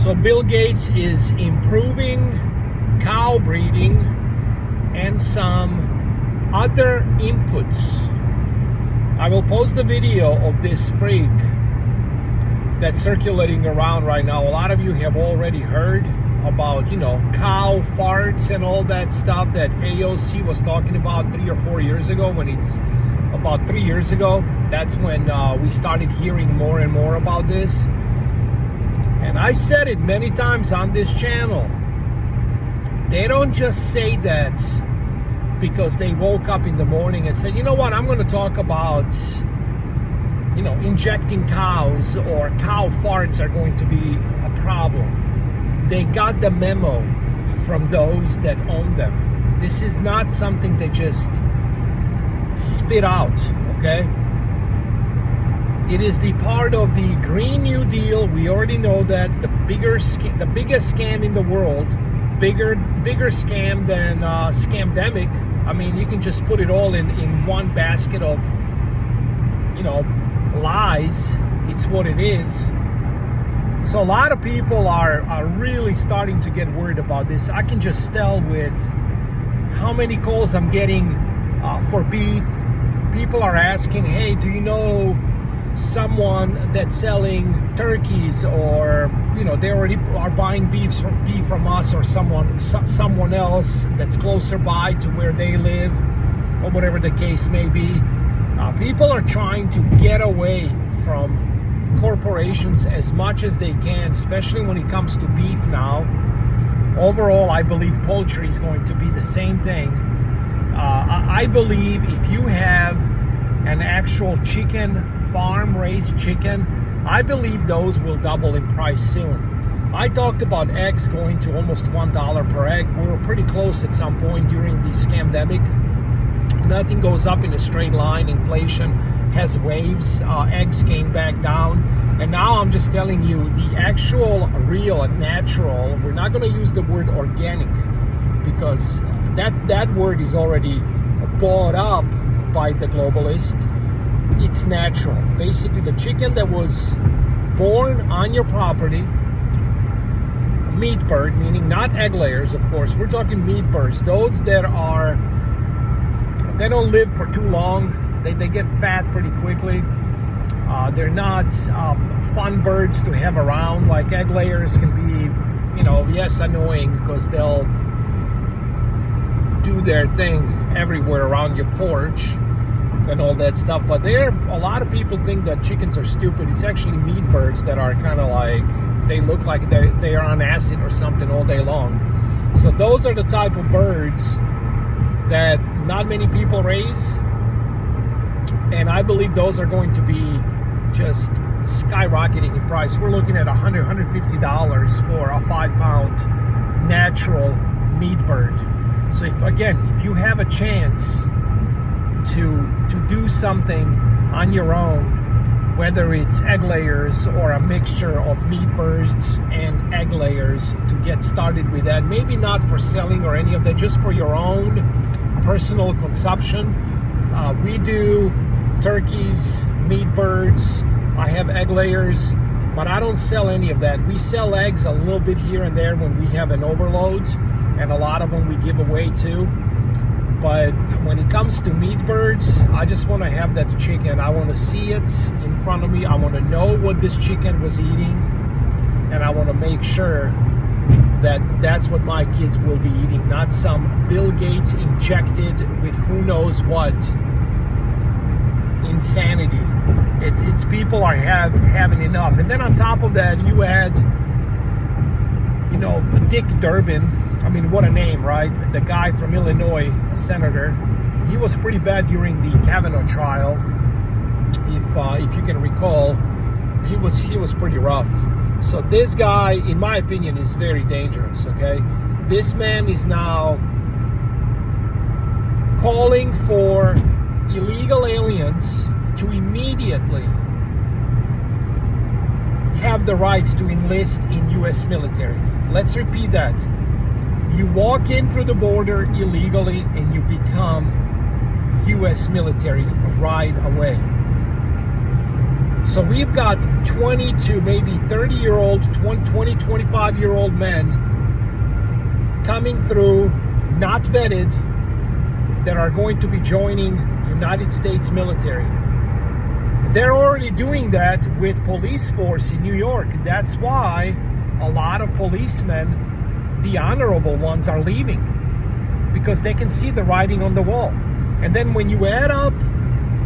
So Bill Gates is improving cow breeding and some other inputs. I will post the video of this freak that's circulating around right now. A lot of you have already heard about, cow farts and all that stuff that AOC was talking about 3 or 4 years ago. About 3 years ago, that's when we started hearing more and more about this. And I said it many times on this channel. They don't just say that because they woke up in the morning and said, you know what, I'm going to talk about, injecting cows, or cow farts are going to be a problem. They got the memo from those that own them. This is not something they just spit out, okay? It is the part of the Green New Deal. We already know that the biggest scam in the world, bigger scam than scamdemic. I mean, you can just put it all in one basket of, lies. It's what it is. So a lot of people are really starting to get worried about this. I can just tell with how many calls I'm getting for beef. People are asking, hey, do you know someone that's selling turkeys, or they already are buying beef from us, or someone else that's closer by to where they live, or whatever the case may be. People are trying to get away from corporations as much as they can, especially when it comes to beef now. Overall, I believe poultry is going to be the same thing. I believe if you have an actual chicken, farm-raised chicken, I believe those will double in price soon. I talked about eggs going to almost $1 per egg. We were pretty close at some point during the scamdemic. Nothing goes up in a straight line. Inflation has waves. Eggs came back down. And now I'm just telling you, the actual, real, natural, we're not going to use the word organic, because that word is already bought up by the globalist. It's natural. Basically, the chicken that was born on your property, meat bird, meaning not egg layers, of course. We're talking meat birds. Those that they don't live for too long. They get fat pretty quickly. They're not fun birds to have around. Like egg layers can be, yes, annoying, because they'll do their thing everywhere around your porch and all that stuff. But a lot of people think that chickens are stupid. It's actually meat birds that are kind of like, they look like they are on acid or something all day long. So those are the type of birds that not many people raise, and I believe those are going to be just skyrocketing in price. We're looking at $100, $150 for a 5-pound natural meat bird. So if you have a chance to do something on your own, whether it's egg layers or a mixture of meat birds and egg layers, to get started with that, maybe not for selling or any of that, just for your own personal consumption. We do turkeys, meat birds. I have egg layers, but I don't sell any of that. We sell eggs a little bit here and there when we have an overload, and a lot of them we give away too. But when it comes to meat birds, I just want to have that chicken. I want to see it in front of me. I want to know what this chicken was eating, and I want to make sure that that's what my kids will be eating, not some Bill Gates injected with who knows what insanity. It's people are having enough. And then on top of that, you add, Dick Durbin. I mean, what a name, right? The guy from Illinois, a senator. He was pretty bad during the Kavanaugh trial. If you can recall, he was pretty rough. So this guy, in my opinion, is very dangerous, okay? This man is now calling for illegal aliens to immediately have the right to enlist in U.S. military. Let's repeat that. You walk in through the border illegally and you become U.S. military right away. So we've got 20 to maybe 30-year-old, 20, 25-year-old men coming through, not vetted, that are going to be joining United States military. They're already doing that with police force in New York. That's why a lot of policemen, the honorable ones, are leaving, because they can see the writing on the wall. And then when you add up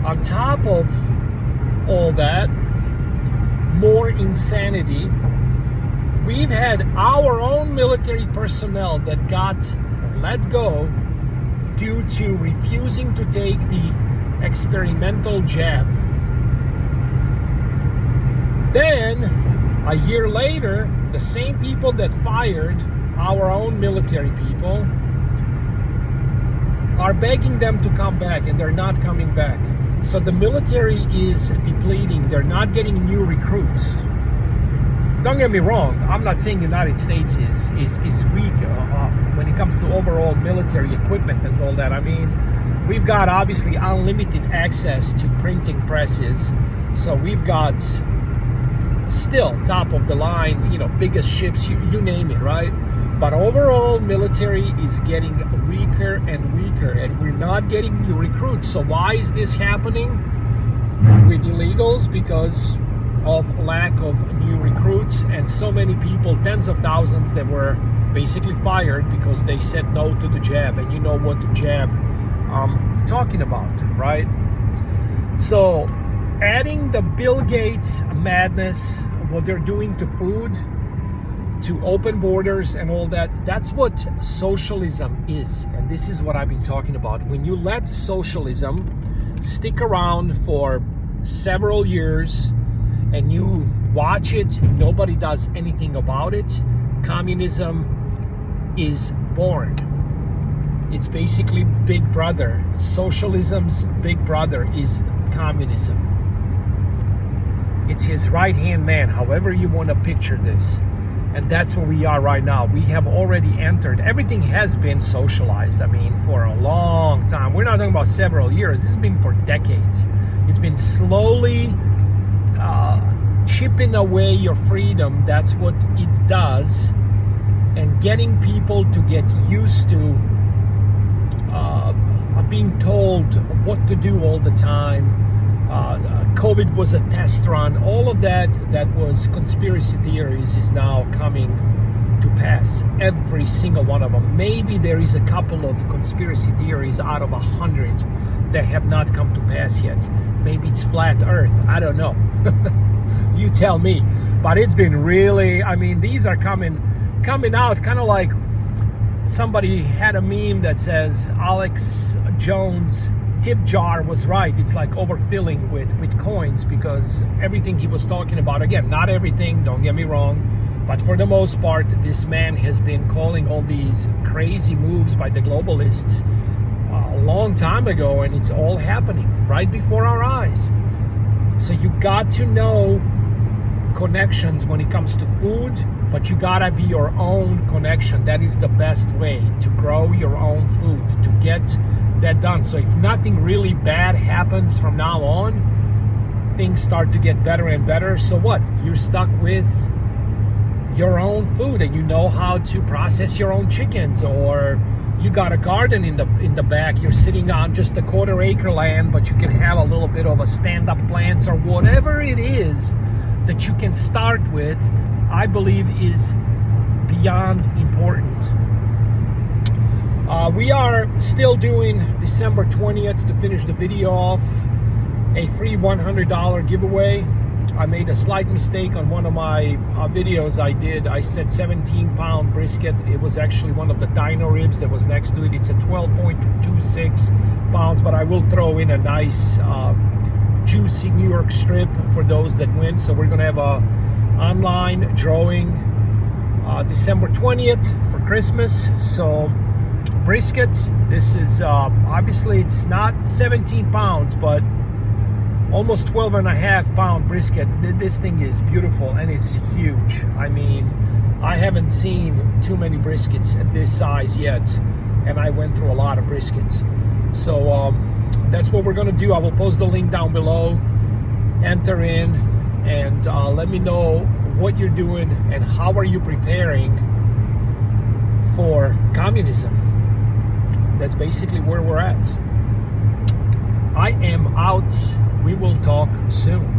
on top of all that, more insanity, we've had our own military personnel that got let go due to refusing to take the experimental jab. Then, a year later, the same people that fired our own military people are begging them to come back, and they're not coming back. So the military is depleting. They're not getting new recruits. Don't get me wrong, I'm not saying the United States is weak when it comes to overall military equipment and all that. I mean, we've got obviously unlimited access to printing presses, so we've got still top of the line, biggest ships, you name it, right? But overall, military is getting weaker and weaker, and we're not getting new recruits. So why is this happening with illegals? Because of lack of new recruits, and so many people, tens of thousands, that were basically fired because they said no to the jab. And you know what jab I'm talking about, right? So adding the Bill Gates madness, what they're doing to food, to open borders and all that, that's what socialism is. And this is what I've been talking about. When you let socialism stick around for several years and you watch it, nobody does anything about it, communism is born. It's basically Big Brother. Socialism's Big Brother is communism. It's his right-hand man, however you want to picture this. And that's where we are right now. We have already entered. Everything has been socialized, for a long time. We're not talking about several years. This has been for decades. It's been slowly chipping away your freedom. That's what it does. And getting people to get used to being told what to do all the time. COVID was a test run. All of that was conspiracy theories is now coming to pass. Every single one of them. Maybe there is a couple of conspiracy theories out of 100 that have not come to pass yet. Maybe it's flat earth. I don't know. You tell me. But it's been really, these are coming out kind of like somebody had a meme that says Alex Jones tip jar was right. It's like overfilling with coins, because everything he was talking about, again, not everything, don't get me wrong, but for the most part, this man has been calling all these crazy moves by the globalists a long time ago, and it's all happening right before our eyes. So you got to know connections when it comes to food, but you gotta be your own connection. That is the best way to grow your own food, to get that done. So if nothing really bad happens from now on, things start to get better and better. So what? You're stuck with your own food, and you know how to process your own chickens, or you got a garden in the back. You're sitting on just a 1/4 acre land, but you can have a little bit of a stand-up plants or whatever it is that you can start with. I believe is beyond important. We are still doing December 20th, to finish the video off, a free $100 giveaway. I made a slight mistake on one of my videos I did. I said 17-pound brisket. It was actually one of the dino ribs that was next to it. It's a 12.26 pounds, but I will throw in a nice juicy New York strip for those that win. So we're gonna have a online drawing December 20th for Christmas. So brisket, this is obviously it's not 17 pounds, but almost 12.5-pound brisket. This thing is beautiful and it's huge. I haven't seen too many briskets at this size yet, and I went through a lot of briskets. So that's what we're gonna do. I will post the link down below. enter in and let me know what you're doing and how are you preparing for communism. That's basically where we're at. I am out. We will talk soon.